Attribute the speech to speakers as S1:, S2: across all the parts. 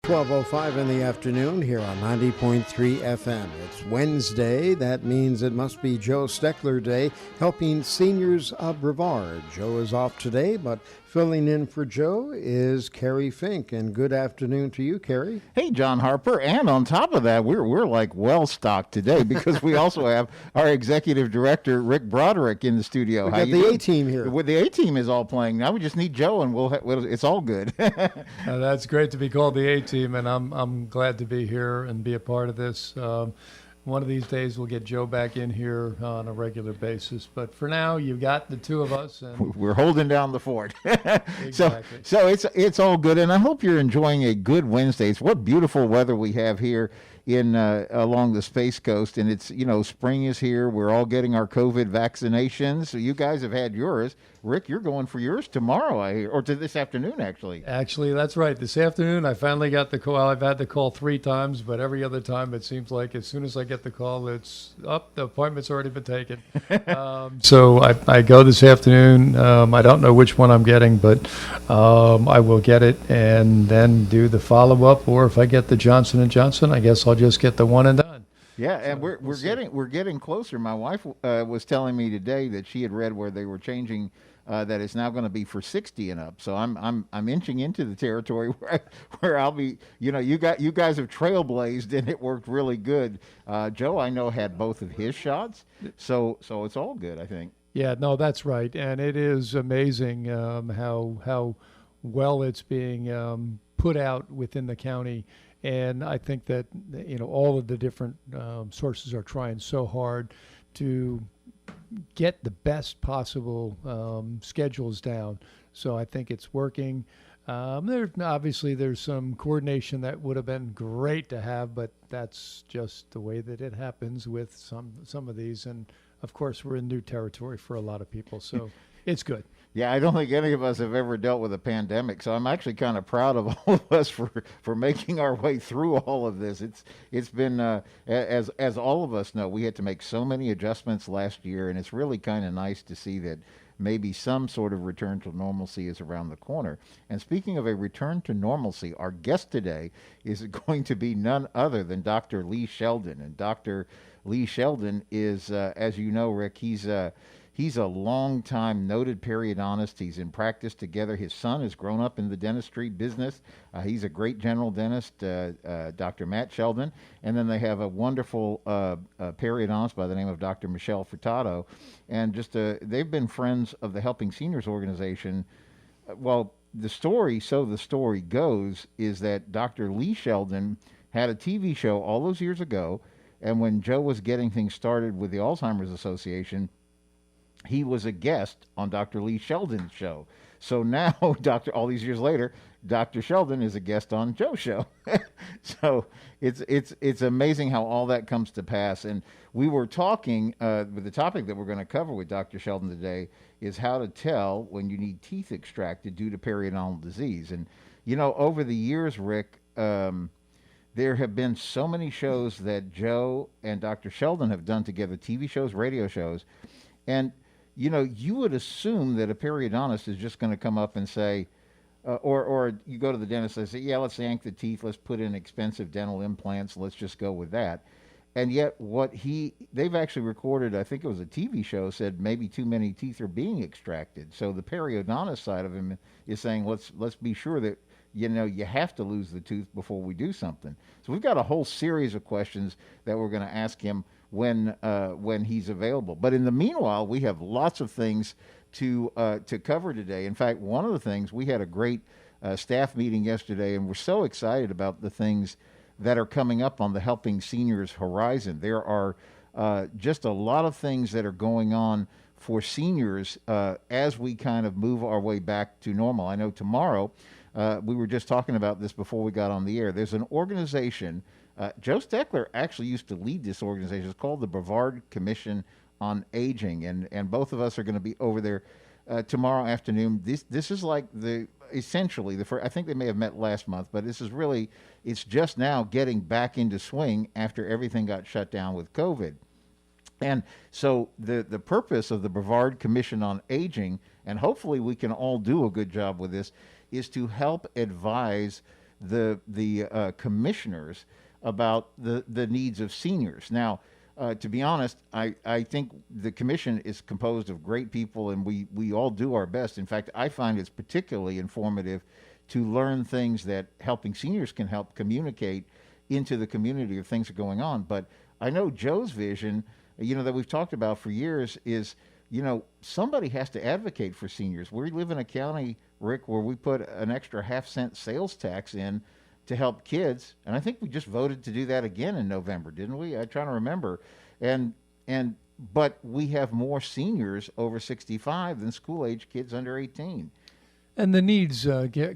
S1: 12:05 in the afternoon here on 90.3 FM. It's Wednesday. That means it must be Joe Steckler Day, helping seniors of Brevard. Joe is off today, but filling in for Joe is Kerry Fink. And good afternoon to you, Kerry.
S2: Hey, John Harper. And on top of that, we're like well-stocked today because we also have our executive director, Rick Broderick, in the studio.
S1: We got the A-team here.
S2: With the A-team is all playing. Now we just need Joe, and it's all good.
S3: That's great to be called the A-team, and I'm glad to be here and be a part of this. One of these days we'll get Joe back in here on a regular basis. But for now, you've got the two of us. And
S2: we're holding down the fort.
S3: Exactly.
S2: So it's all good, and I hope you're enjoying a good Wednesday. It's what beautiful weather we have here in along the Space Coast, and it's, spring is here. We're all getting our COVID vaccinations. So you guys have had yours. Rick, you're going for yours tomorrow, I hear, or to this afternoon, actually.
S3: Actually, that's right. This afternoon, I finally got the call. I've had the call 3 times, but every other time it seems like as soon as I get the call, it's up. The appointment's already been taken. So I go this afternoon. I don't know which one I'm getting, but I will get it and then do the follow-up. Or if I get the Johnson & Johnson, I guess I'll just get the one and done.
S2: Yeah, and we're getting closer. My wife was telling me today that she had read where they were changing that it's now going to be for 60 and up. So I'm inching into the territory where I'll be. You guys have trailblazed and it worked really good. Joe, I know, had both of his shots, so it's all good, I think.
S3: Yeah, no, that's right, and it is amazing how well it's being put out within the county. And I think that, all of the different sources are trying so hard to get the best possible schedules down. So I think it's working. There's some coordination that would have been great to have, but that's just the way that it happens with some of these. And of course, we're in new territory for a lot of people, so it's good.
S2: Yeah, I don't think any of us have ever dealt with a pandemic, so I'm actually kind of proud of all of us for making our way through all of this. It's been as all of us know, we had to make so many adjustments last year, and it's really kind of nice to see that maybe some sort of return to normalcy is around the corner. And speaking of a return to normalcy, our guest today is going to be none other than Dr. Lee Sheldon. And Dr. Lee Sheldon is, as you know, Rick, he's a long-time noted periodontist. He's in practice together. His son has grown up in the dentistry business. He's a great general dentist, Dr. Matt Sheldon. And then they have a wonderful periodontist by the name of Dr. Michelle Furtado. And they've been friends of the Helping Seniors organization. Well, the story goes, is that Dr. Lee Sheldon had a TV show all those years ago. And when Joe was getting things started with the Alzheimer's Association, he was a guest on Dr. Lee Sheldon's show. So now, all these years later, Dr. Sheldon is a guest on Joe's show. So it's amazing how all that comes to pass. And we were talking, with the topic that we're going to cover with Dr. Sheldon today is how to tell when you need teeth extracted due to periodontal disease. And, over the years, Rick, there have been so many shows that Joe and Dr. Sheldon have done together, TV shows, radio shows, and you would assume that a periodontist is just going to come up and say, or you go to the dentist and say, yeah, let's yank the teeth, let's put in expensive dental implants, let's just go with that. And yet they've actually recorded, I think it was a TV show, said maybe too many teeth are being extracted. So the periodontist side of him is saying, let's be sure that, you have to lose the tooth before we do something. So we've got a whole series of questions that we're going to ask him when he's available. But in the meanwhile, we have lots of things to cover today. In fact, one of the things, we had a great staff meeting yesterday, and we're so excited about the things that are coming up on the Helping Seniors horizon. There are just a lot of things that are going on for seniors as we kind of move our way back to normal. I know tomorrow, we were just talking about this before we got on the air. There's an organization, Joe Steckler actually used to lead this organization. It's called the Brevard Commission on Aging, and both of us are going to be over there tomorrow afternoon. This is like essentially the first. I think they may have met last month, but this is really, it's just now getting back into swing after everything got shut down with COVID. And so the purpose of the Brevard Commission on Aging, and hopefully we can all do a good job with this, is to help advise the commissioners about the needs of seniors. Now, to be honest, I think the commission is composed of great people, and we all do our best. In fact, I find it's particularly informative to learn things that helping seniors can help communicate into the community of things that are going on. But I know Joe's vision, that we've talked about for years is, somebody has to advocate for seniors. We live in a county, Rick, where we put an extra half-cent sales tax in to help kids, and I think we just voted to do that again in November, didn't we? I'm trying to remember. But we have more seniors over 65 than school-age kids under 18.
S3: And the needs,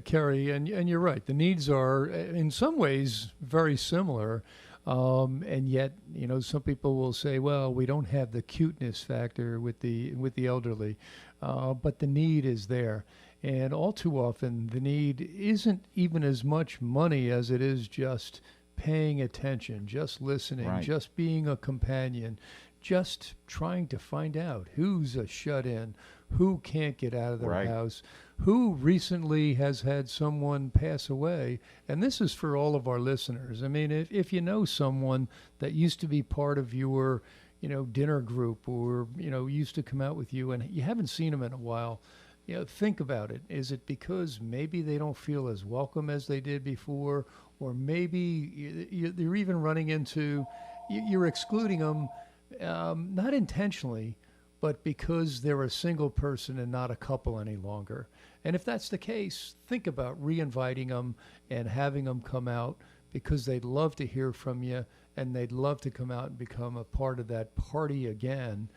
S3: Kerry, and you're right, the needs are in some ways very similar. And yet, some people will say, well, we don't have the cuteness factor with the elderly, but the need is there. And all too often, the need isn't even as much money as it is just paying attention, just listening,
S2: Right.
S3: just being a companion, just trying to find out who's a shut-in, who can't get out of their
S2: Right.
S3: house, who recently has had someone pass away. And this is for all of our listeners. I mean, if you know someone that used to be part of your, dinner group or, used to come out with you and you haven't seen them in a while, think about it. Is it because maybe they don't feel as welcome as they did before? Or maybe you're even running into, you're excluding them, not intentionally, but because they're a single person and not a couple any longer. And if that's the case, think about re-inviting them and having them come out, because they'd love to hear from you and they'd love to come out and become a part of that party again,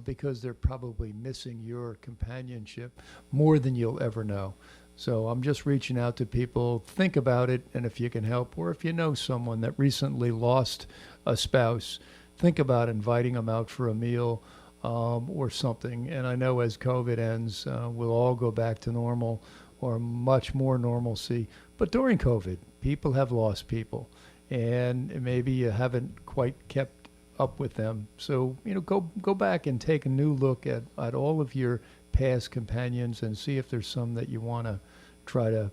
S3: because they're probably missing your companionship more than you'll ever know. So I'm just reaching out to people. Think about it, and if you can help, or if you know someone that recently lost a spouse, think about inviting them out for a meal or something. And I know as COVID ends, we'll all go back to normal or much more normalcy. But during COVID, people have lost people, and maybe you haven't quite kept up with them. So, go back and take a new look at all of your past companions and see if there's some that you want to try to,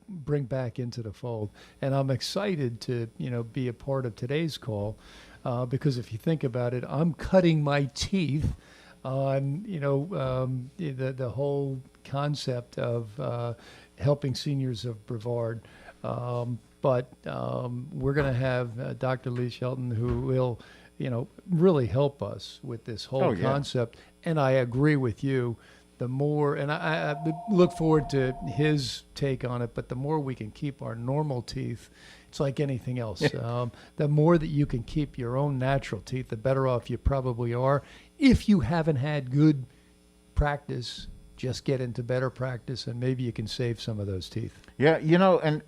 S3: bring back into the fold. And I'm excited to, be a part of today's call, because if you think about it, I'm cutting my teeth on, the whole concept of helping seniors of Brevard. But we're going to have Dr. Lee Sheldon, who will, really help us with this whole concept. And I agree with you. The more, and I look forward to his take on it, but the more we can keep our normal teeth, it's like anything else. The more that you can keep your own natural teeth, the better off you probably are. If you haven't had good practice, just get into better practice, and maybe you can save some of those teeth.
S2: Yeah, and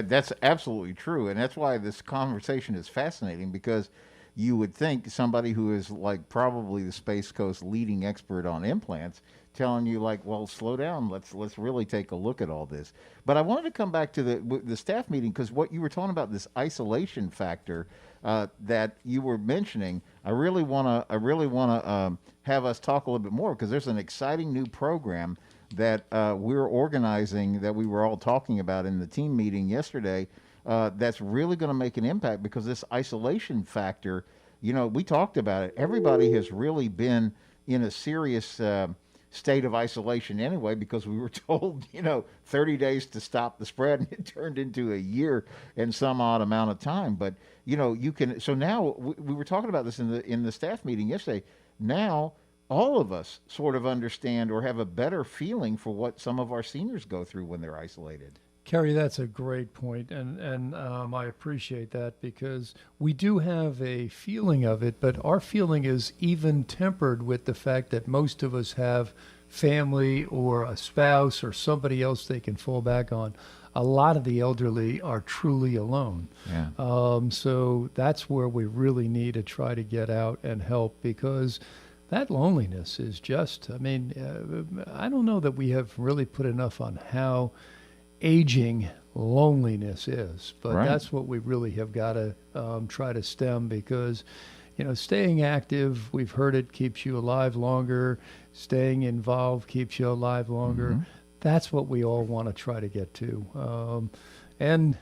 S2: that's absolutely true, and that's why this conversation is fascinating, because you would think somebody who is like probably the Space Coast leading expert on implants telling you like, well, slow down, let's really take a look at all this. But I wanted to come back to the staff meeting, because what you were talking about, this isolation factor that you were mentioning, I really want to have us talk a little bit more, because there's an exciting new program that we're organizing that we were all talking about in the team meeting yesterday. That's really going to make an impact, because this isolation factor, we talked about it. Everybody has really been in a serious state of isolation anyway, because we were told, 30 days to stop the spread, and it turned into a year and some odd amount of time. But, you can, so now we were talking about this in the staff meeting yesterday. Now all of us sort of understand or have a better feeling for what some of our seniors go through when they're isolated.
S3: Kerry, that's a great point, and I appreciate that, because we do have a feeling of it, but our feeling is even tempered with the fact that most of us have family or a spouse or somebody else they can fall back on. A lot of the elderly are truly alone.
S2: Yeah.
S3: So that's where we really need to try to get out and help, because that loneliness is just, I don't know that we have really put enough on how aging loneliness is, but
S2: Right.
S3: That's what we really have got to try to stem, because staying active, we've heard it keeps you alive longer, staying involved keeps you alive longer. That's what we all want to try to get to. And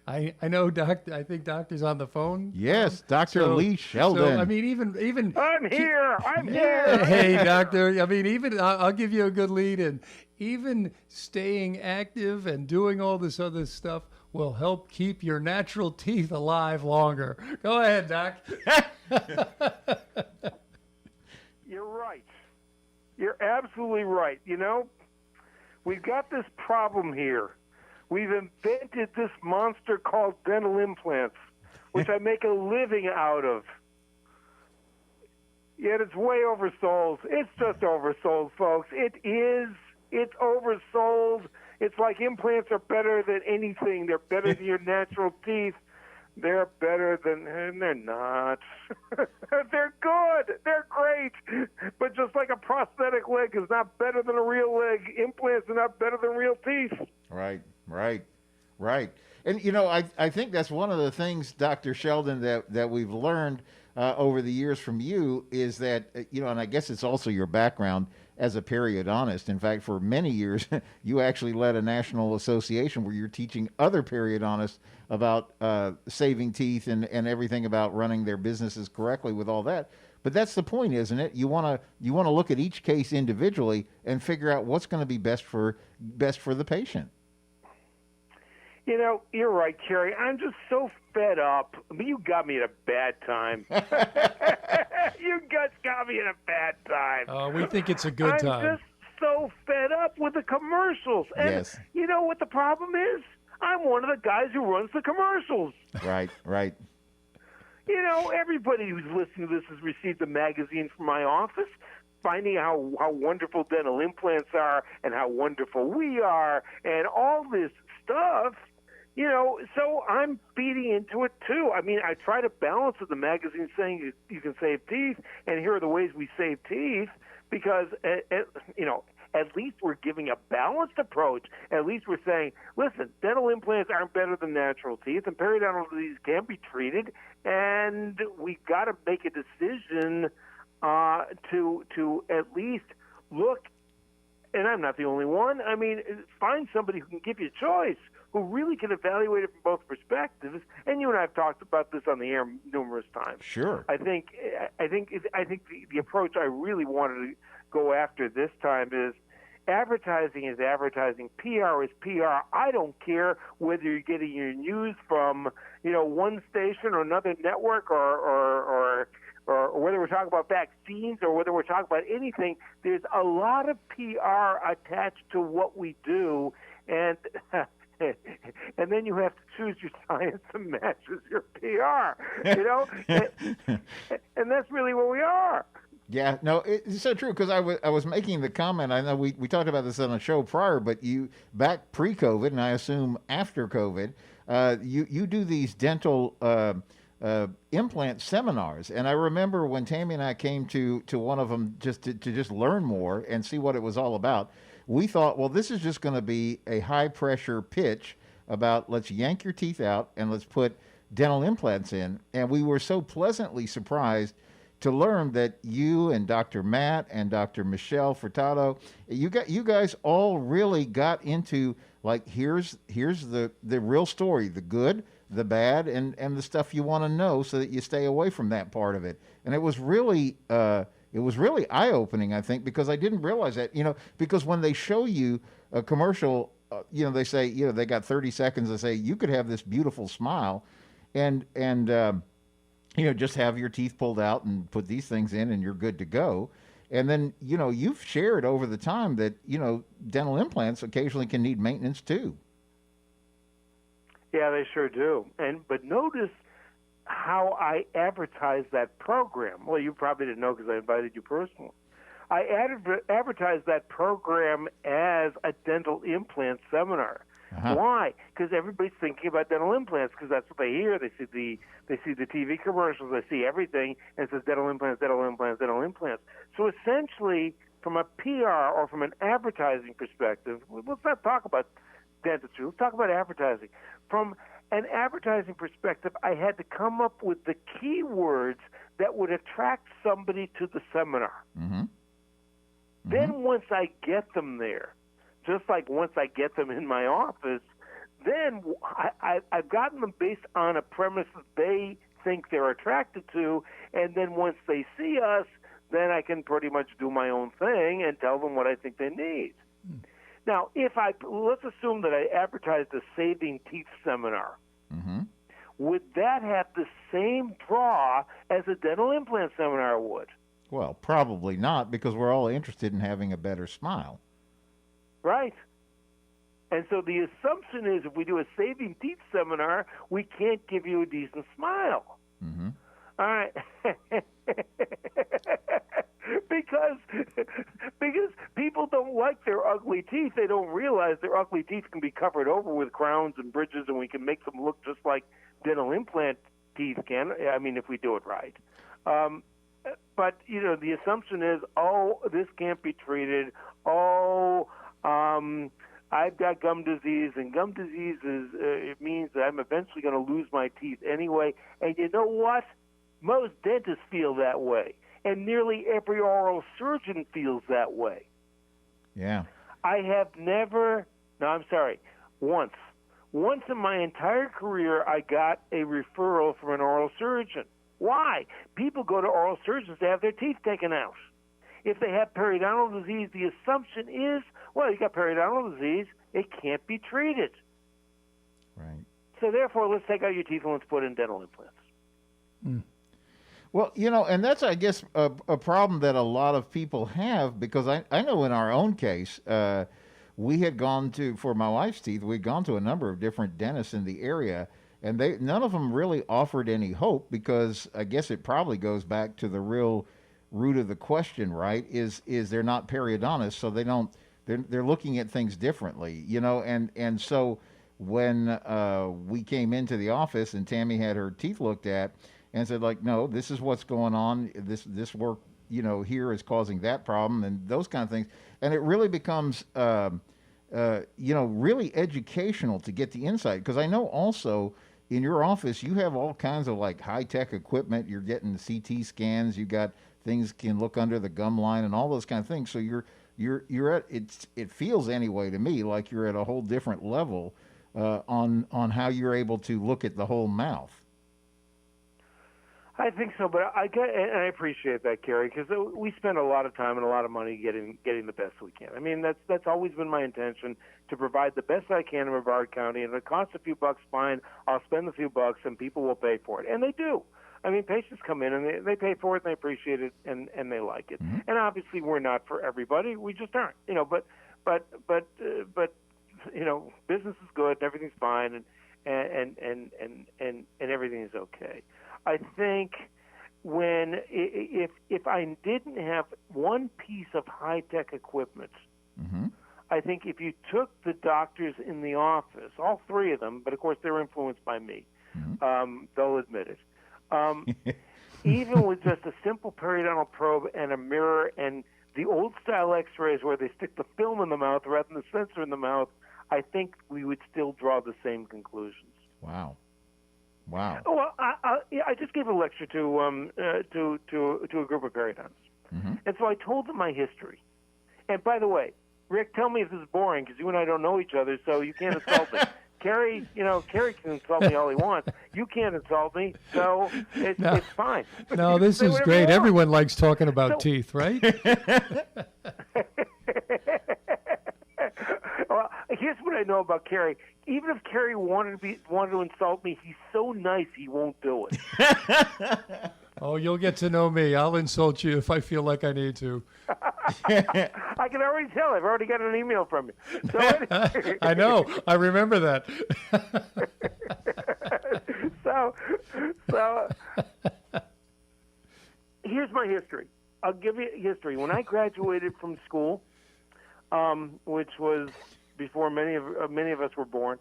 S3: I know I think Doctor's on the phone.
S2: Yes, Dr. Lee Sheldon.
S3: So, I mean, even
S4: I'm here. I'm here.
S3: Hey, Doctor. I mean, even I'll give you a good lead in. Even staying active and doing all this other stuff will help keep your natural teeth alive longer. Go ahead, Doc.
S4: You're right. You're absolutely right. You know, we've got this problem here. We've invented this monster called dental implants, which I make a living out of. Yet it's way oversold. It's just oversold, folks. It is. It's oversold. It's like implants are better than anything. They're better than your natural teeth. They're better than, and they're not. They're good. They're great. But just like a prosthetic leg is not better than a real leg, implants are not better than real teeth.
S2: Right. And, you know, I think that's one of the things, Dr. Sheldon, that we've learned over the years from you is that, you know, and I guess it's also your background as a periodontist. In fact, for many years, you actually led a national association where you're teaching other periodontists about saving teeth and everything about running their businesses correctly with all that. But that's the point, isn't it? You want to look at each case individually and figure out what's going to be best for the patient.
S4: You know, you're right, Kerry. I'm just so fed up. I mean, you got me at a bad time. You guys got me at a bad time.
S3: We think it's a good time.
S4: I'm just so fed up with the commercials. And
S2: yes.
S4: You know what the problem is? I'm one of the guys who runs the commercials.
S2: Right.
S4: You know, everybody who's listening to this has received a magazine from my office, finding how wonderful dental implants are and how wonderful we are and all this stuff. You know, so I'm feeding into it too. I mean, I try to balance with the magazine saying you can save teeth, and here are the ways we save teeth, because, you know, at least we're giving a balanced approach. At least we're saying, listen, dental implants aren't better than natural teeth, and periodontal disease can be treated, and we've got to make a decision to at least look, and I'm not the only one, I mean, find somebody who can give you a choice, who really can evaluate it from both perspectives. And you and I have talked about this on the air numerous times.
S2: Sure.
S4: I think the approach I really wanted to go after this time is advertising is advertising, PR is PR. I don't care whether you're getting your news from, you know, one station or another network or whether we're talking about vaccines or whether we're talking about anything. There's a lot of PR attached to what we do, and and then you have to choose your science that matches your PR, you know, and that's really where we are.
S2: Yeah, no, it's so true, because I was making the comment, I know we talked about this on a show prior, but you, back pre-COVID, and I assume after COVID, you do these dental implant seminars, and I remember when Tammy and I came to one of them just to just learn more and see what it was all about. We thought, well, this is just going to be a high-pressure pitch about let's yank your teeth out and let's put dental implants in. And we were so pleasantly surprised to learn that you and Dr. Matt and Dr. Michelle Furtado, you guys all really got into, like, here's the real story, the good, the bad, and the stuff you want to know so that you stay away from that part of it. And it was really eye-opening, I think, because I didn't realize that, you know, because when they show you a commercial, you know, they say, you know, they got 30 seconds to say, you could have this beautiful smile and you know, just have your teeth pulled out and put these things in and you're good to go. And then, you know, you've shared over the time that, you know, dental implants occasionally can need maintenance too.
S4: Yeah, they sure do. But notice how I advertise that program. Well, you probably didn't know because I invited you personally. I advertised that program as a dental implant seminar. Uh-huh. Why? Because everybody's thinking about dental implants because that's what they hear. They see the TV commercials. They see everything, and it says dental implants, dental implants, dental implants. So essentially, from a PR or from an advertising perspective, let's not talk about dentistry. Let's talk about advertising. From an advertising perspective, I had to come up with the keywords that would attract somebody to the seminar. Mm-hmm. Then once I get them there, just like once I get them in my office, then I've gotten them based on a premise that they think they're attracted to, and then once they see us, then I can pretty much do my own thing and tell them what I think they need. Now, let's assume that I advertised a saving teeth seminar. Would that have the same draw as a dental implant seminar would?
S2: Well, probably not, because we're all interested in having a better smile.
S4: Right. And so the assumption is if we do a saving teeth seminar, we can't give you a decent smile. All right. because people don't like their ugly teeth. They don't realize their ugly teeth can be covered over with crowns and bridges, and we can make them look just like dental implant teeth can. I mean, if we do it right. But, the assumption is, this can't be treated. I've got gum disease, and gum disease it means that I'm eventually going to lose my teeth anyway. And you know what? Most dentists feel that way, and nearly every oral surgeon feels that way.
S2: Yeah.
S4: I have never, once. Once in my entire career, I got a referral from an oral surgeon. Why? People go to oral surgeons to have their teeth taken out. If they have periodontal disease, the assumption is, you got periodontal disease, it can't be treated.
S2: Right.
S4: So therefore, let's take out your teeth and let's put in dental implants.
S2: Well, and that's, I guess, a problem that a lot of people have, because I know in our own case, we had gone for my wife's teeth, we'd gone to a number of different dentists in the area, and none of them really offered any hope, because I guess it probably goes back to the real root of the question, right? Is they're not periodontists, so they're looking at things differently, and so when we came into the office and Tammy had her teeth looked at and said, no, this is what's going on, this work here is causing that problem, and those kind of things, and it really becomes really educational to get the insight, because I know also in your office you have all kinds of high-tech equipment. You're getting CT scans, you got things can look under the gum line and all those kind of things. So you're at it feels anyway to me like you're at a whole different level on how you're able to look at the whole mouth.
S4: I think so, but I appreciate that, Kerry, because we spend a lot of time and a lot of money getting the best we can. I mean, that's always been my intention, to provide the best I can in Brevard County, and if it costs a few bucks, fine. I'll spend a few bucks, and people will pay for it, and they do. I mean, patients come in and they pay for it and they appreciate it and they like it. And obviously, we're not for everybody. We just aren't. But business is good and everything's fine and everything is okay. I think if I didn't have one piece of high-tech equipment, I think if you took the doctors in the office, all three of them, but of course they're influenced by me, they'll admit it. Even with just a simple periodontal probe and a mirror and the old-style X-rays where they stick the film in the mouth rather than the sensor in the mouth, I think we would still draw the same conclusions.
S2: Wow.
S4: Well, I just gave a lecture to a group of periodontists, and so I told them my history. And by the way, Rick, tell me if this is boring, because you and I don't know each other, so you can't insult me. Kerry, Kerry can insult me all he wants. You can't insult me, so it's fine.
S3: No, this is great. Everyone likes talking about teeth, right?
S4: Well, here's what I know about Kerry. Even if Kerry wanted to insult me, he's so nice he won't do it.
S3: Oh, you'll get to know me. I'll insult you if I feel like I need to.
S4: I can already tell. I've already got an email from you. So
S3: I know. I remember that.
S4: So here's my history. I'll give you history. When I graduated from school, which was before many of us were born,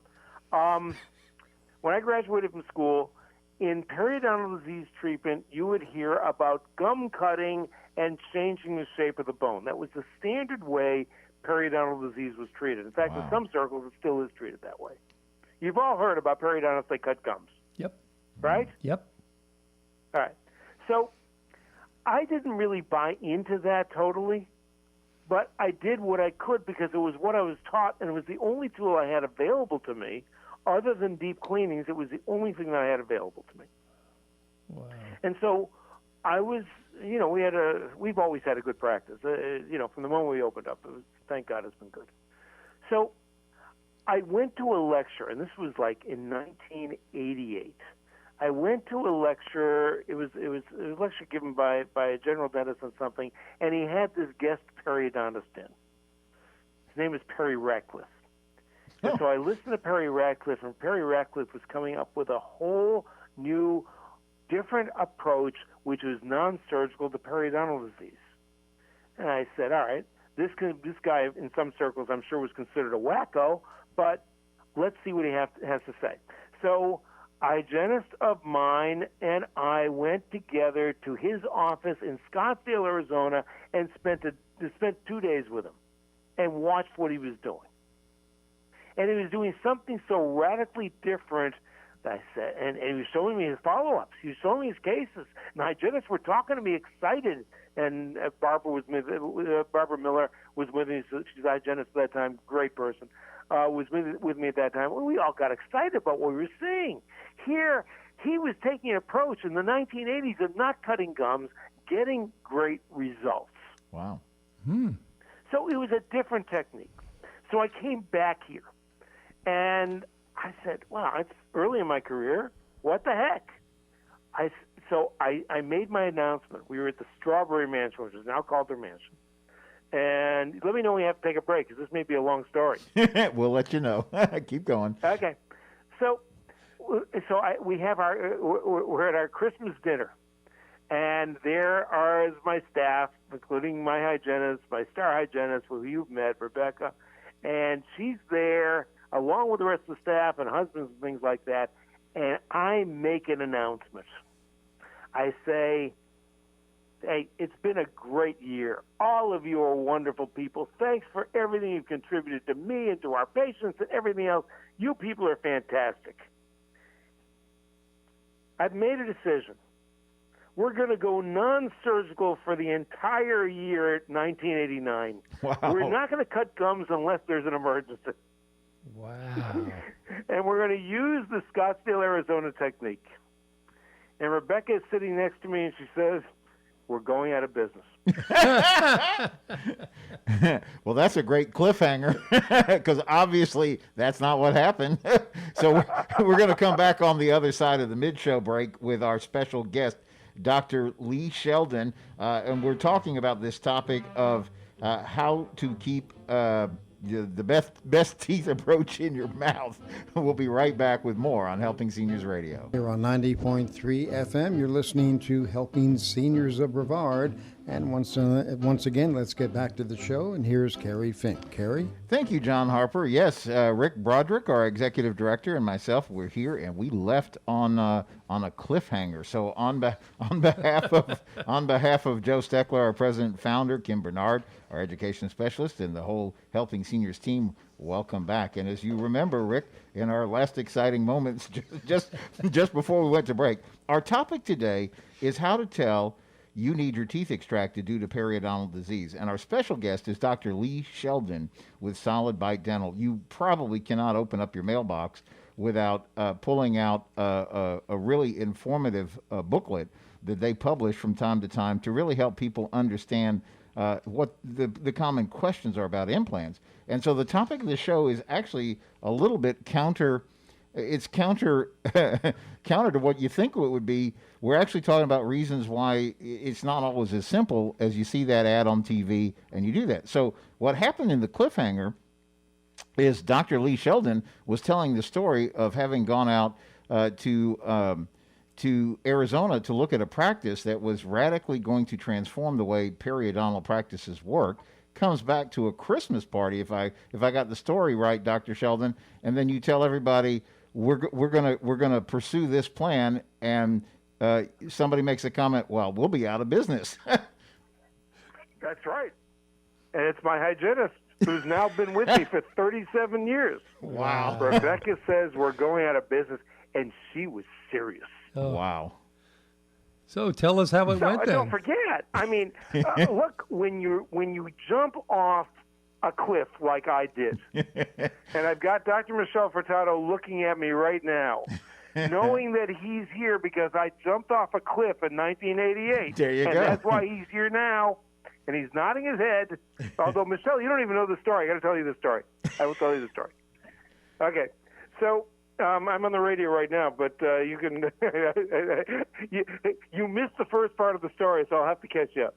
S4: when I graduated from school, in periodontal disease treatment, you would hear about gum cutting and changing the shape of the bone. That was the standard way periodontal disease was treated. In fact, in some circles, it still is treated that way. You've all heard about periodontists, they cut gums.
S3: Yep.
S4: Right?
S3: Yep.
S4: All right. So I didn't really buy into that totally, But I did what I could because it was what I was taught, and it was the only tool I had available to me. Other than deep cleanings, it was the only thing that I had available to me.
S3: Wow.
S4: And so I was, we've always had a good practice. From the moment we opened up, thank God it's been good. So I went to a lecture, and this was like in 1988. I went to a lecture. It was a lecture given by a general dentist on something, and he had this guest periodontist in. His name is Perry Ratcliffe. And so I listened to Perry Ratcliffe, and Perry Ratcliffe was coming up with a whole new, different approach, which was non-surgical to periodontal disease. And I said, all right, this guy in some circles I'm sure was considered a wacko, but let's see what he has to say. So a hygienist of mine and I went together to his office in Scottsdale, Arizona, and spent 2 days with him and watched what he was doing. And he was doing something so radically different that I said, and he was showing me his follow-ups. He was showing me his cases. And hygienists were talking to me excited. And Barbara Miller was with me. She's a hygienist at that time, great person. Was with me at that time. We all got excited about what we were seeing. Here, he was taking an approach in the 1980s of not cutting gums, getting great results.
S2: Wow.
S4: So it was a different technique. So I came back here, and I said, wow, it's early in my career. What the heck? So I made my announcement. We were at the Strawberry Mansion, which is now called their mansion. And let me know when you have to take a break, because this may be a long story.
S2: We'll let you know. Keep going.
S4: Okay. So we're at our Christmas dinner, and there is my staff, including my hygienist, my star hygienist, who you've met, Rebecca, and she's there along with the rest of the staff and husbands and things like that. And I make an announcement. I say, hey, it's been a great year. All of you are wonderful people. Thanks for everything you've contributed to me and to our patients and everything else. You people are fantastic. I've made a decision. We're going to go non-surgical for the entire year at 1989.
S2: Wow.
S4: We're not going to cut gums unless there's an emergency.
S3: Wow.
S4: And we're going to use the Scottsdale, Arizona technique. And Rebecca is sitting next to me, and she says, we're going out of business.
S2: Well, that's a great cliffhanger, because obviously that's not what happened. So we're going to come back on the other side of the mid-show break with our special guest, Dr. Lee Sheldon, and we're talking about this topic of how to keep the best teeth approach in your mouth. We'll be right back with more on Helping Seniors Radio.
S1: Here on 90.3 FM, you're listening to Helping Seniors of Brevard. And once again, let's get back to the show. And here's Kerry Fink. Kerry?
S2: Thank you, John Harper. Yes, Rick Broderick, our executive director, and myself, we're here, and we left on a cliffhanger. So on behalf of Joe Steckler, our president and founder, Kim Bernard, our education specialist, and the whole Helping Seniors team, welcome back. And as you remember, Rick, in our last exciting moments, just before we went to break, our topic today is how to tell you need your teeth extracted due to periodontal disease. And our special guest is Dr. Lee Sheldon with Solid Bite Dental. You probably cannot open up your mailbox without pulling out a really informative booklet that they publish from time to time to really help people understand what the common questions are about implants. And so the topic of the show is actually a little bit counter to what you think it would be. We're actually talking about reasons why it's not always as simple as you see that ad on TV and you do that. So what happened in the cliffhanger is Dr. Lee Sheldon was telling the story of having gone out to Arizona to look at a practice that was radically going to transform the way periodontal practices work. Comes back to a Christmas party, if I got the story right, Dr. Sheldon, and then you tell everybody we're gonna pursue this plan, and somebody makes a comment, well, we'll be out of business.
S4: That's right. And it's my hygienist who's now been with me for 37 years.
S2: Wow.
S4: Rebecca says we're going out of business, and she was serious.
S3: Oh.
S2: Wow.
S3: So tell us how it went then.
S4: Don't forget. I mean, look, when you jump off a cliff like I did, and I've got Dr. Michel Furtado looking at me right now, knowing that he's here because I jumped off a cliff in 1988.
S2: There you
S4: and
S2: go.
S4: That's why he's here now, and he's nodding his head. Although, Michelle, you don't even know the story. I got to tell you the story. I will tell you the story. Okay, so I'm on the radio right now, but you can you missed the first part of the story, so I'll have to catch you up.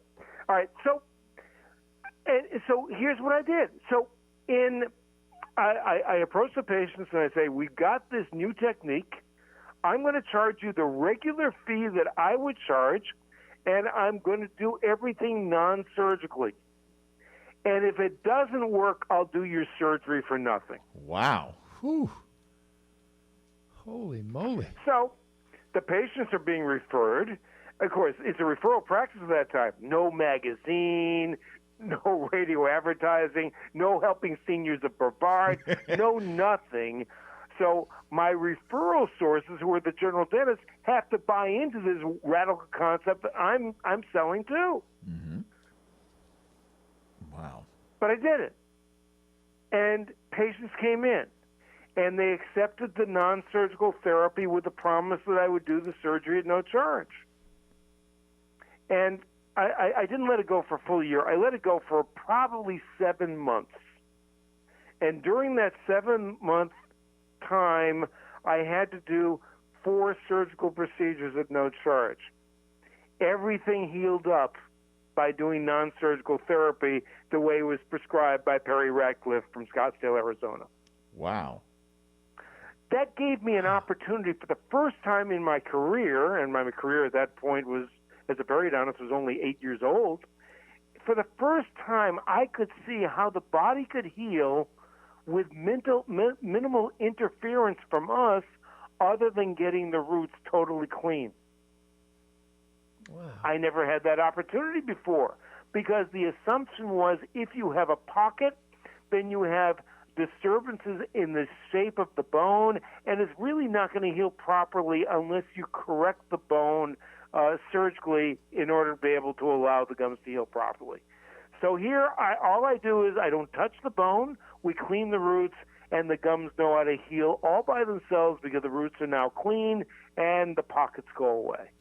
S4: All right, so here's what I did. So I approach the patients and I say, we've got this new technique. I'm going to charge you the regular fee that I would charge, and I'm going to do everything non-surgically. And if it doesn't work, I'll do your surgery for nothing.
S2: Wow.
S3: Whew. Holy moly.
S4: So the patients are being referred. Of course, it's a referral practice at that time. No magazine, no radio advertising, no helping seniors of Brevard, no nothing. So my referral sources, who are the general dentists, have to buy into this radical concept that I'm selling too.
S2: Mm-hmm. Wow.
S4: But I did it. And patients came in, and they accepted the non-surgical therapy with the promise that I would do the surgery at no charge. And I didn't let it go for a full year. I let it go for probably 7 months. And during that 7-month time, I had to do 4 surgical procedures at no charge. Everything healed up by doing non-surgical therapy the way it was prescribed by Perry Ratcliffe from Scottsdale, Arizona.
S2: Wow.
S4: That gave me an opportunity for the first time in my career, and my career at that point was, as a periodontist, was only 8 years old. For the first time, I could see how the body could heal with minimal interference from us other than getting the roots totally clean.
S3: Wow.
S4: I never had that opportunity before because the assumption was if you have a pocket, then you have disturbances in the shape of the bone, and it's really not going to heal properly unless you correct the bone surgically in order to be able to allow the gums to heal properly. So here, all I do is I don't touch the bone, we clean the roots, and the gums know how to heal all by themselves because the roots are now clean and the pockets go away.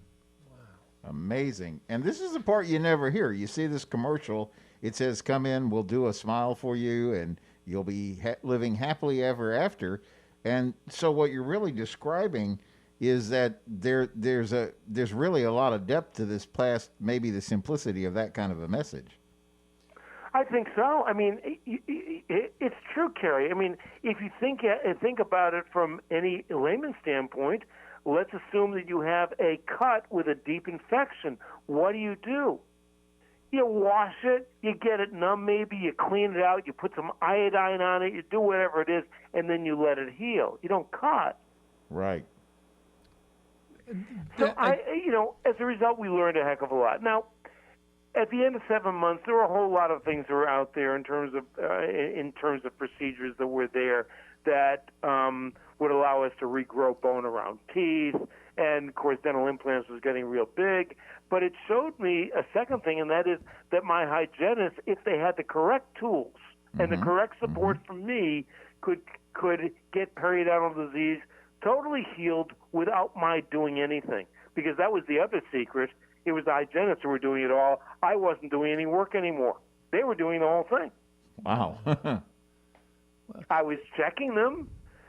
S2: Amazing. And this is the part you never hear. You see this commercial, it says, come in, we'll do a smile for you, and you'll be living happily ever after. And so what you're really describing is that there's really a lot of depth to this, past maybe the simplicity of that kind of a message.
S4: I think so. I mean, it's true, Kerry. I mean, if you think about it from any layman standpoint, let's assume that you have a cut with a deep infection. What do? You wash it, you get it numb maybe, you clean it out, you put some iodine on it, you do whatever it is, and then you let it heal. You don't cut.
S2: Right.
S4: So, as a result, we learned a heck of a lot. Now, at the end of 7 months, there were a whole lot of things that were out there in terms of procedures that were there that would allow us to regrow bone around teeth. And, of course, dental implants was getting real big. But it showed me a second thing, and that is that my hygienists, if they had the correct tools and the correct support from me, could get periodontal disease totally healed without my doing anything. Because that was the other secret. It was the hygienists who were doing it all. I wasn't doing any work anymore. They were doing the whole thing.
S2: Wow.
S4: I was checking them,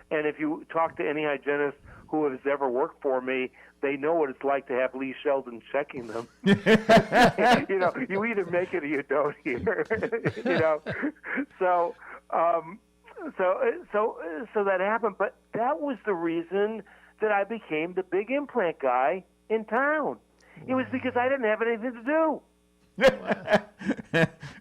S4: and if you talk to any hygienist who has ever worked for me, they know what it's like to have Lee Sheldon checking them. You either make it or you don't here. So that happened. But that was the reason that I became the big implant guy in town. It was because I didn't have anything to do.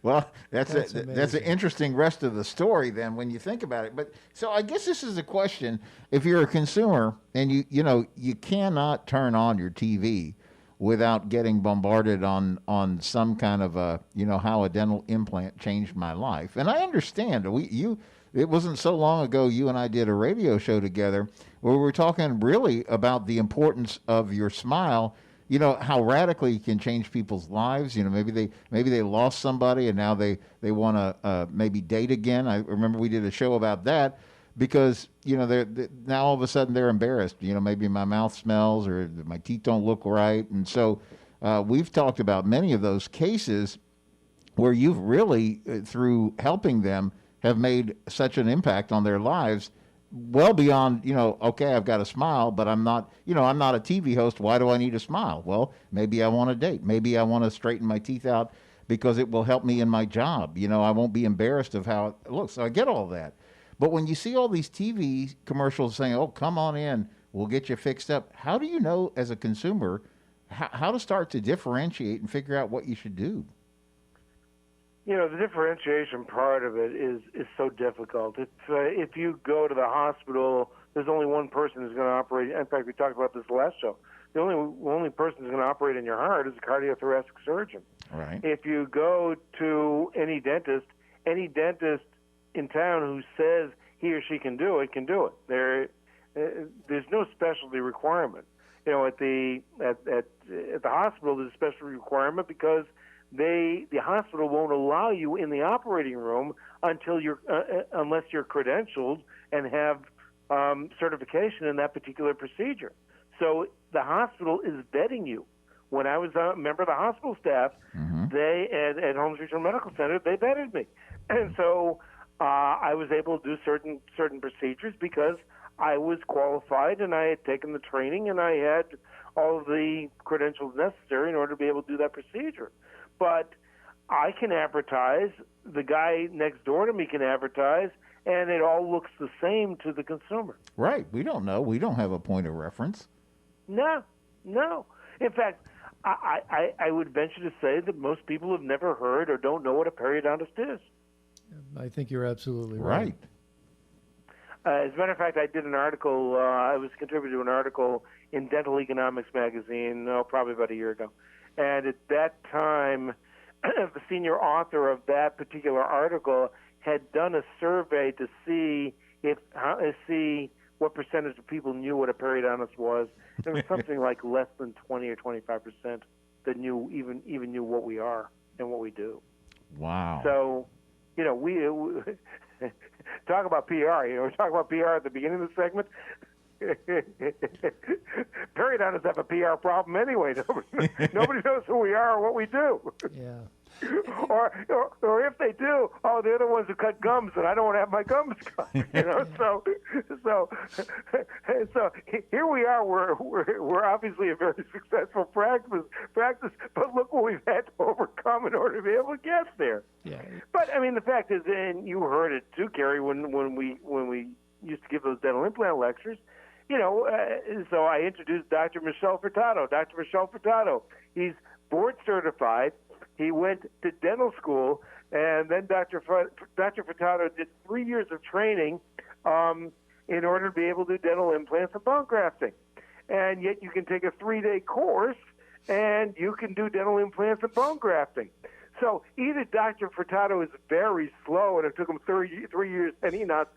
S2: Well, that's an interesting rest of the story then when you think about it. But so I guess this is a question: if you're a consumer and you cannot turn on your TV without getting bombarded on some kind of how a dental implant changed my life, and I understand it wasn't so long ago you and I did a radio show together where we were talking really about the importance of your smile. how radically it can change people's lives. Maybe they lost somebody and now they want to maybe date again. I remember we did a show about that because they're now all of a sudden they're embarrassed. Maybe my mouth smells or my teeth don't look right, and so we've talked about many of those cases where you've really, through helping them, have made such an impact on their lives, well beyond, okay, I've got a smile, but I'm not a TV host. Why do I need a smile? Well, maybe I want a date. Maybe I want to straighten my teeth out because it will help me in my job. I won't be embarrassed of how it looks. So I get all that. But when you see all these TV commercials saying, oh, come on in, we'll get you fixed up, how do you know as a consumer how to start to differentiate and figure out what you should do?
S4: The differentiation part of it is so difficult. If you go to the hospital, there's only one person who's going to operate. In fact, we talked about this last show. The only person who's going to operate in your heart is a cardiothoracic surgeon.
S2: Right.
S4: If you go to any dentist in town who says he or she can do it, can do it. There's no specialty requirement. At the hospital, there's a specialty requirement because the hospital won't allow you in the operating room until unless you're credentialed and have certification in that particular procedure. So the hospital is vetting you. When I was a member of the hospital staff, they at Holmes Regional Medical Center, they vetted me, and so I was able to do certain procedures because I was qualified and I had taken the training and I had all of the credentials necessary in order to be able to do that procedure. But I can advertise, the guy next door to me can advertise, and it all looks the same to the consumer.
S2: Right. We don't know. We don't have a point of reference.
S4: No. In fact, I would venture to say that most people have never heard or don't know what a periodontist is.
S3: I think you're absolutely right.
S4: As a matter of fact, I did an article, I was contributing to an article in Dental Economics magazine, probably about a year ago. And at that time, the senior author of that particular article had done a survey to see what percentage of people knew what a periodontist was. There was something like less than 20 or 25% that knew even knew what we are and what we do. Wow. So, we talk about PR. We talk about PR at the beginning of the segment. Periodontists have a PR problem anyway. Nobody knows who we are or what we do.
S3: Yeah.
S4: or if they do, they're the ones who cut gums, and I don't want to have my gums cut. So here we are. We're obviously a very successful practice, but look what we've had to overcome in order to be able to get there.
S3: Yeah.
S4: But I mean, the fact is, and you heard it too, Kerry, when we used to give those dental implant lectures. So I introduced Dr. Michel Furtado. Dr. Michel Furtado, he's board certified. He went to dental school, and then Dr. Furtado did 3 years of training in order to be able to do dental implants and bone grafting. And yet you can take a 3-day course, and you can do dental implants and bone grafting. So either Dr. Furtado is very slow, and it took him 3 years, and he's not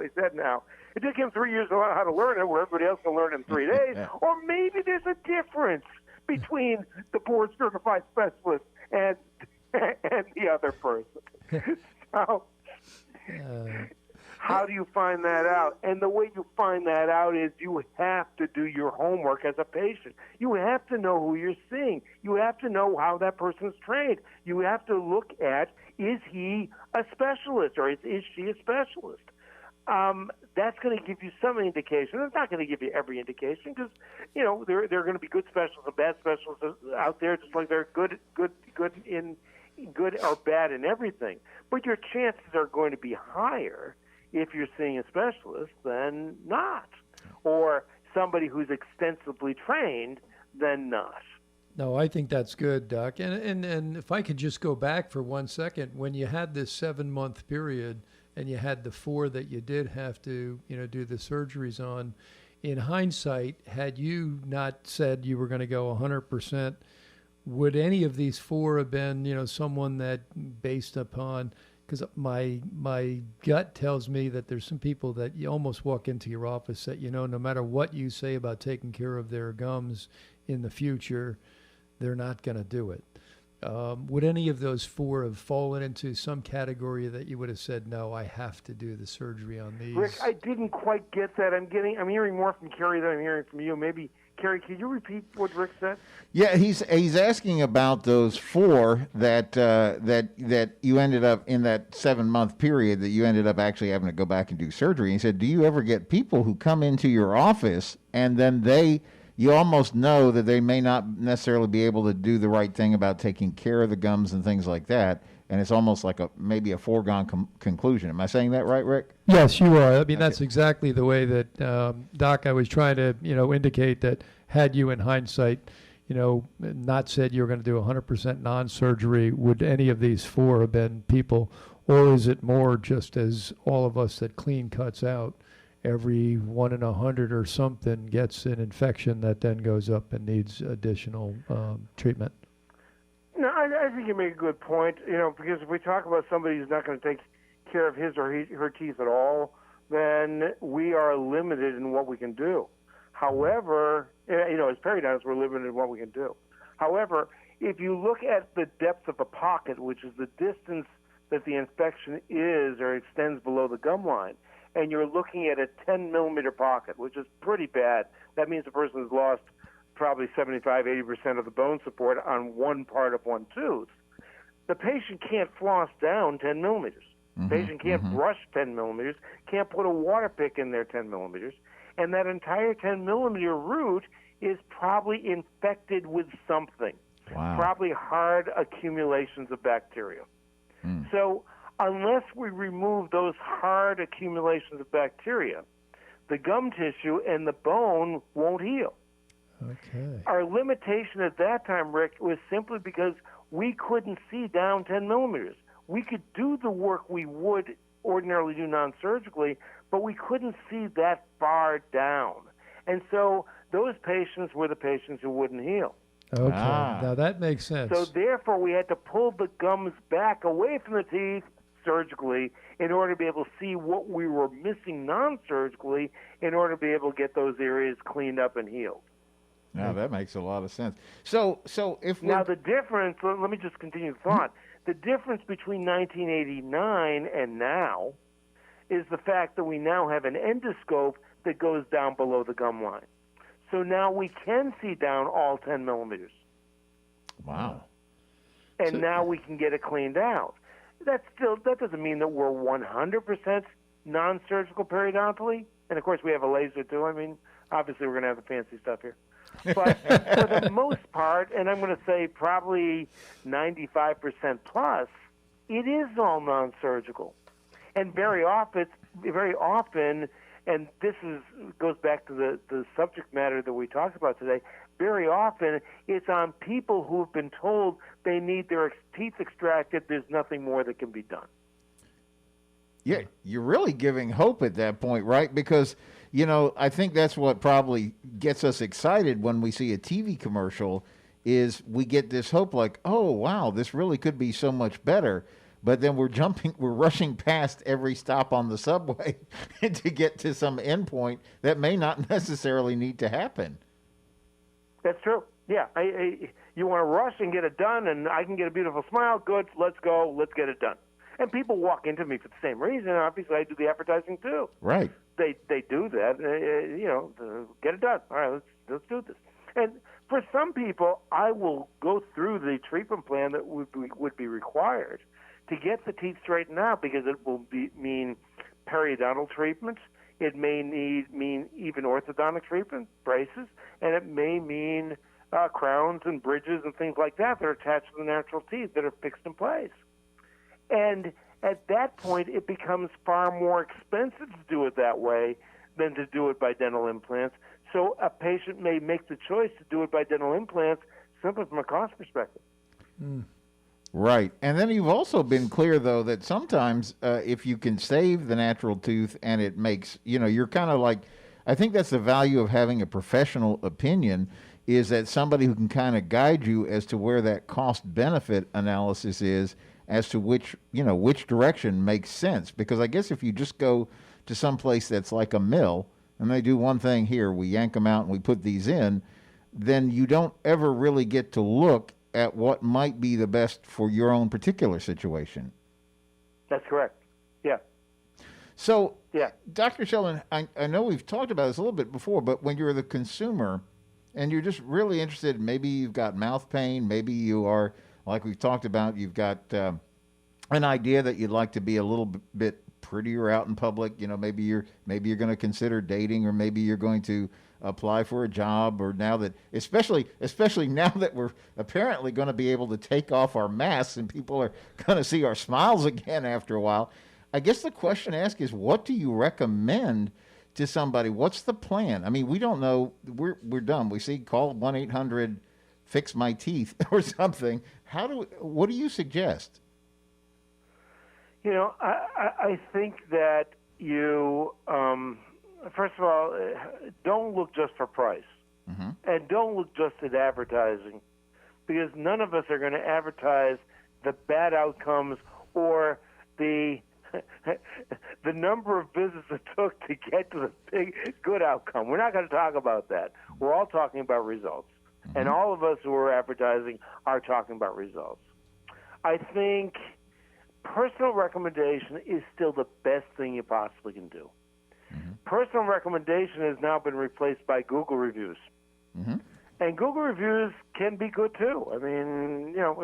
S4: his head now. It took him 3 years to learn how to learn it, where everybody else can learn it in 3 days. Or maybe there's a difference between the board-certified specialist and the other person. So how do you find that out? And the way you find that out is you have to do your homework as a patient. You have to know who you're seeing. You have to know how that person's trained. You have to look at, is he a specialist or is she a specialist? That's going to give you some indication. It's not going to give you every indication because, there are going to be good specialists and bad specialists out there, just like they're good or bad in everything. But your chances are going to be higher if you're seeing a specialist than not, or somebody who's extensively trained than not.
S3: No, I think that's good, Doc. And if I could just go back for 1 second, when you had this 7-month period and you had the 4 that you did have to, do the surgeries on, in hindsight, had you not said you were going to go 100%, would any of these 4 have been, someone that based upon, because my gut tells me that there's some people that you almost walk into your office that, no matter what you say about taking care of their gums, in the future, they're not going to do it. Would any of those 4 have fallen into some category that you would have said, no, I have to do the surgery on these?
S4: Rick, I didn't quite get that. I'm hearing more from Kerry than I'm hearing from you. Maybe, Kerry, could you repeat what Rick said?
S2: Yeah, he's asking about those 4 that you ended up in that 7-month period that you ended up actually having to go back and do surgery. He said, do you ever get people who come into your office and then you almost know that they may not necessarily be able to do the right thing about taking care of the gums and things like that, and it's almost like maybe a foregone conclusion. Am I saying that right, Rick?
S3: Yes, you are. I mean, that's exactly the way that, Doc, I was trying to, indicate that had you in hindsight, not said you were going to do 100% non-surgery, would any of these 4 have been people, or is it more just as all of us that clean cuts out, every 1 in 100 or something gets an infection that then goes up and needs additional treatment?
S4: No, I think you make a good point, because if we talk about somebody who's not going to take care of his or her teeth at all, then we are limited in what we can do. However, as periodontists, we're limited in what we can do. However, if you look at the depth of the pocket, which is the distance that the infection is or extends below the gum line, and you're looking at a 10-millimeter pocket, which is pretty bad, that means the person has lost probably 75-80% of the bone support on one part of one tooth. The patient can't floss down 10 millimeters. The patient can't brush 10 millimeters, can't put a water pick in there 10 millimeters, and that entire 10-millimeter root is probably infected with something, probably hard accumulations of bacteria. So unless we remove those hard accumulations of bacteria, the gum tissue and the bone won't heal.
S3: Okay.
S4: Our limitation at that time, Rick, was simply because we couldn't see down 10 millimeters. We could do the work we would ordinarily do non-surgically, but we couldn't see that far down. And so those patients were the patients who wouldn't heal.
S3: Okay, now that makes sense.
S4: So therefore, we had to pull the gums back away from the teeth surgically in order to be able to see what we were missing non-surgically in order to be able to get those areas cleaned up and healed.
S2: Now that makes a lot of sense. So if
S4: now the difference, let me just continue the thought. The difference between 1989 and now is the fact that we now have an endoscope that goes down below the gum line. So now we can see down all 10 millimeters.
S2: Wow.
S4: And now we can get it cleaned out. That doesn't mean that we're 100% non-surgical periodontally. And, of course, we have a laser, too. I mean, obviously we're going to have the fancy stuff here. But for the most part, and I'm going to say probably 95% plus, it is all non-surgical. And very often, and this goes back to the subject matter that we talked about today, very often it's on people who have been told they need their teeth extracted, there's nothing more that can be done.
S2: Yeah, you're really giving hope at that point, right? Because, I think that's what probably gets us excited when we see a TV commercial is we get this hope like, oh, wow, this really could be so much better. But then we're rushing past every stop on the subway to get to some endpoint that may not necessarily need to happen.
S4: That's true. Yeah, you want to rush and get it done, and I can get a beautiful smile. Good, let's go. Let's get it done. And people walk into me for the same reason. Obviously, I do the advertising too.
S2: Right.
S4: They do that. Get it done. All right, let's do this. And for some people, I will go through the treatment plan that would be required to get the teeth straightened out, because it will mean periodontal treatment. It may mean even orthodontic treatment, braces, and it may mean crowns and bridges and things like that are attached to the natural teeth that are fixed in place. And at that point, it becomes far more expensive to do it that way than to do it by dental implants. So a patient may make the choice to do it by dental implants simply from a cost perspective.
S2: Right. And then you've also been clear, though, that sometimes if you can save the natural tooth and it makes, you're kind of like, I think that's the value of having a professional opinion, is that somebody who can kind of guide you as to where that cost-benefit analysis is, as to which direction makes sense. Because I guess if you just go to some place that's like a mill and they do one thing here, we yank them out and we put these in, then you don't ever really get to look at what might be the best for your own particular situation.
S4: That's correct. Yeah.
S2: So,
S4: Yeah.
S2: Dr. Sheldon, I know we've talked about this a little bit before, but when you're the consumer and you're just really interested, maybe you've got mouth pain, maybe you are, like we've talked about, you've got an idea that you'd like to be a little bit prettier out in public. You know, maybe you're going to consider dating, or maybe you're going to apply for a job, or now that, especially now that we're apparently going to be able to take off our masks and people are going to see our smiles again after a while. I guess the question to ask is, what do you recommend to somebody? What's the plan? I mean, we don't know. We're dumb. We see, call 1-800-FIX-MY-TEETH or something. What do you suggest?
S4: You know, I think that you, first of all, don't look just for price.
S2: Mm-hmm.
S4: And don't look just at advertising, because none of us are going to advertise the bad outcomes or the number of visits it took to get to the big good outcome. We're not going to talk about that. We're all talking about results.
S2: Mm-hmm.
S4: And all of us who are advertising are talking about results. I think personal recommendation is still the best thing you possibly can do.
S2: Mm-hmm.
S4: Personal recommendation has now been replaced by Google reviews.
S2: Mm-hmm.
S4: And Google reviews can be good too. I mean, you know,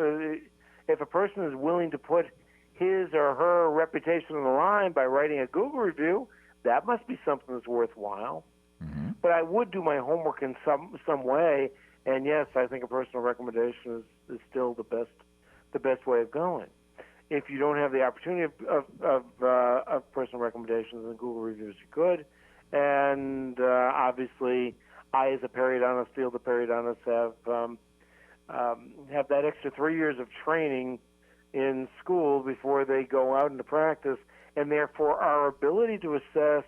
S4: if a person is willing to put his or her reputation on the line by writing a Google review, that must be something that's worthwhile.
S2: Mm-hmm.
S4: But I would do my homework in some way, and yes, I think a personal recommendation is still the best way of going. If you don't have the opportunity of personal recommendations and Google reviews, you could. And obviously, I, as a periodontist, feel the periodontists have that extra 3 years of training in school before they go out into practice, and therefore our ability to assess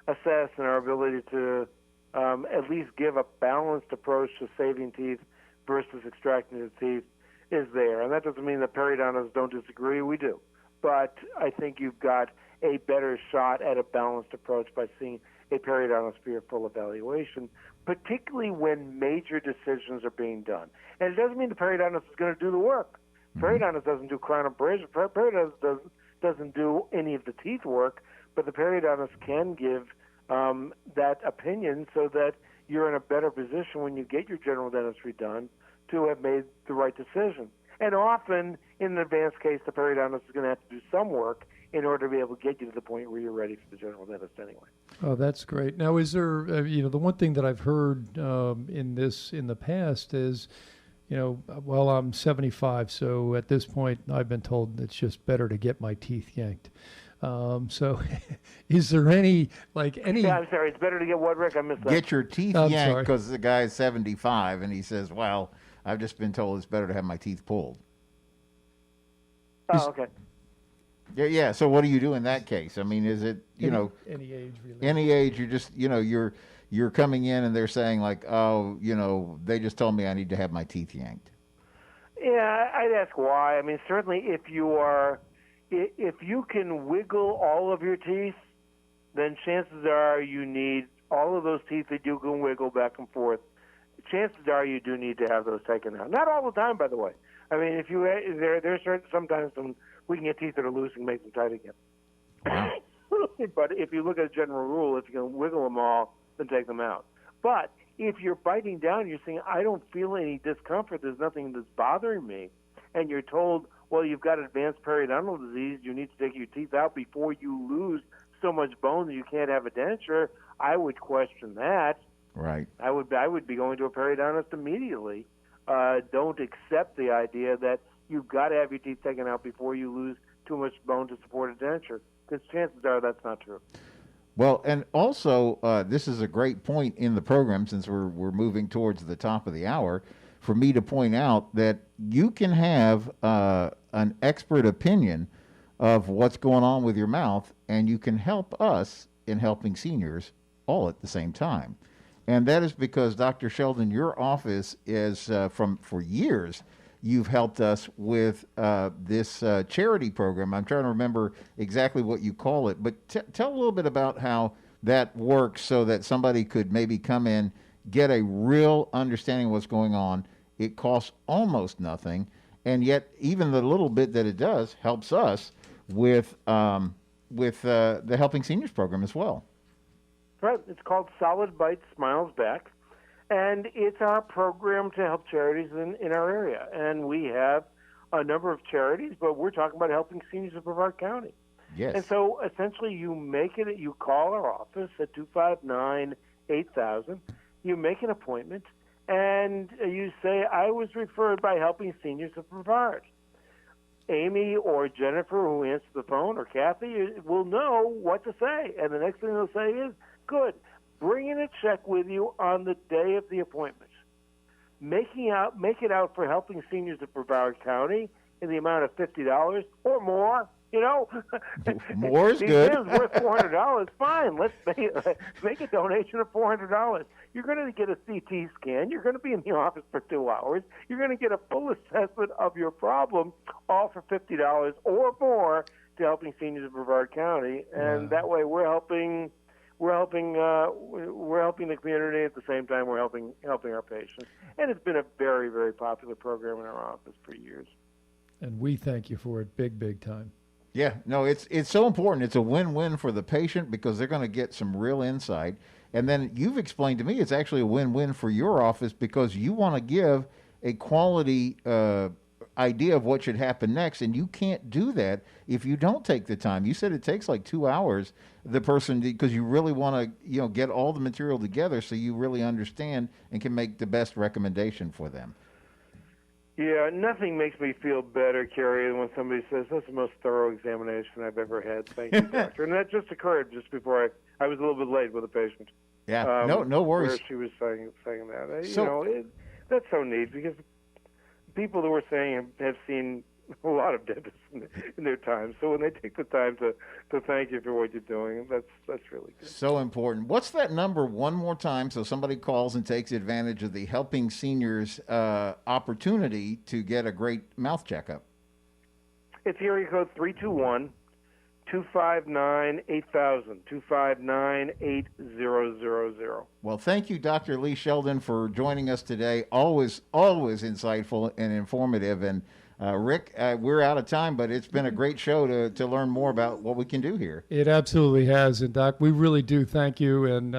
S4: and our ability to at least give a balanced approach to saving teeth versus extracting the teeth is there. And that doesn't mean that periodontists don't disagree. We do. But I think you've got a better shot at a balanced approach by seeing a periodontist for your full evaluation, particularly when major decisions are being done. And it doesn't mean the periodontist is going to do the work. Periodontist doesn't do crown abrasion. Periodontist doesn't do any of the teeth work, but the periodontist can give that opinion so that you're in a better position when you get your general dentistry done to have made the right decision. And often, in an advanced case, the periodontist is going to have to do some work in order to be able to get you to the point where you're ready for the general dentist anyway.
S3: Oh, that's great. Now, is there, the one thing that I've heard in the past is, well, I'm 75, so at this point, I've been told it's just better to get my teeth yanked. So is there any? Yeah,
S4: I'm sorry, it's better to get what, Rick? I missed that.
S2: Get your teeth yanked because the guy's 75 and he says, well, I've just been told it's better to have my teeth pulled.
S4: Oh, okay.
S2: Yeah. So what do you do in that case? I mean, is it,
S3: any age really?
S2: Any age, you're just, you're coming in and they're saying like, oh, they just told me I need to have my teeth yanked.
S4: Yeah, I'd ask why. I mean, certainly if you can wiggle all of your teeth, then chances are you need all of those teeth that you can wiggle back and forth. Chances are you do need to have those taken out. Not all the time, by the way. I mean, if there's sometimes when we can get teeth that are loose and make them tight again. But if you look at a general rule, if you can wiggle them all, then take them out. But if you're biting down, you're saying, I don't feel any discomfort, there's nothing that's bothering me, and you're told, well, you've got advanced periodontal disease, you need to take your teeth out before you lose so much bone that you can't have a denture, I would question that.
S2: Right.
S4: I would be going to a periodontist immediately. Don't accept the idea that you've got to have your teeth taken out before you lose too much bone to support a denture, because chances are that's not true.
S2: Well, and also, this is a great point in the program, since we're moving towards the top of the hour, for me to point out that you can have an expert opinion of what's going on with your mouth, and you can help us in helping seniors all at the same time. And that is because, Dr. Sheldon, your office is, for years, you've helped us with this charity program. I'm trying to remember exactly what you call it, but tell a little bit about how that works so that somebody could maybe come in, get a real understanding of what's going on. It costs almost nothing, and yet even the little bit that it does helps us with the Helping Seniors program as well.
S4: Right. It's called Solid Bite Smiles Back, and it's our program to help charities in our area. And we have a number of charities, but we're talking about helping seniors in Brevard County.
S2: Yes.
S4: And so essentially you call our office at 259-8000, you make an appointment, and you say, I was referred by Helping Seniors of Brevard. Amy or Jennifer, who answers the phone, or Kathy, will know what to say. And the next thing they'll say is, good, bring in a check with you on the day of the appointment. Make it out for Helping Seniors of Brevard County in the amount of $50 or more. You know,
S2: more is good.
S4: It's worth $400. Fine, let's make a donation of $400. You're going to get a CT scan. You're going to be in the office for 2 hours. You're going to get a full assessment of your problem, all for $50 or more, to Helping Seniors of Brevard County, and that way we're helping the community at the same time we're helping our patients. And it's been a very, very popular program in our office for years.
S3: And we thank you for it big time.
S2: Yeah, no, it's so important. It's a win-win for the patient because they're going to get some real insight. And then you've explained to me it's actually a win-win for your office because you want to give a quality idea of what should happen next, and you can't do that if you don't take the time. You said it takes like 2 hours, the person, because you really want to get all the material together so you really understand and can make the best recommendation for them.
S4: Yeah, nothing makes me feel better, Kerry, than when somebody says, that's the most thorough examination I've ever had. Thank you, doctor. And that just occurred just before I was a little bit late with a patient.
S2: Yeah, no worries.
S4: Where she was saying that. That's so neat because people who are saying have seen a lot of dentists in their time. So when they take the time to thank you for what you're doing, that's really good.
S2: So important. What's that number one more time so somebody calls and takes advantage of the Helping Seniors opportunity to get a great mouth checkup?
S4: It's area code 321-259-8000, 259-8000.
S2: Well, thank you, Dr. Lee Sheldon, for joining us today. Always insightful and informative. And Rick, we're out of time, but it's been a great show to learn more about what we can do here.
S3: It absolutely has. And, Doc, we really do thank you. And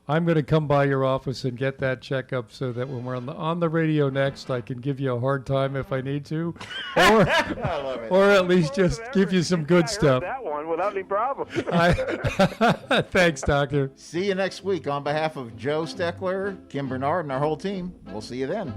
S3: I'm going to come by your office and get that checkup so that when we're on the radio next, I can give you a hard time if I need to. Or,
S2: I love it.
S3: Or at least just give you some good stuff.
S4: I heard that one without any problem.
S3: Thanks, Doctor.
S2: See you next week. On behalf of Joe Steckler, Kim Bernard, and our whole team, we'll see you then.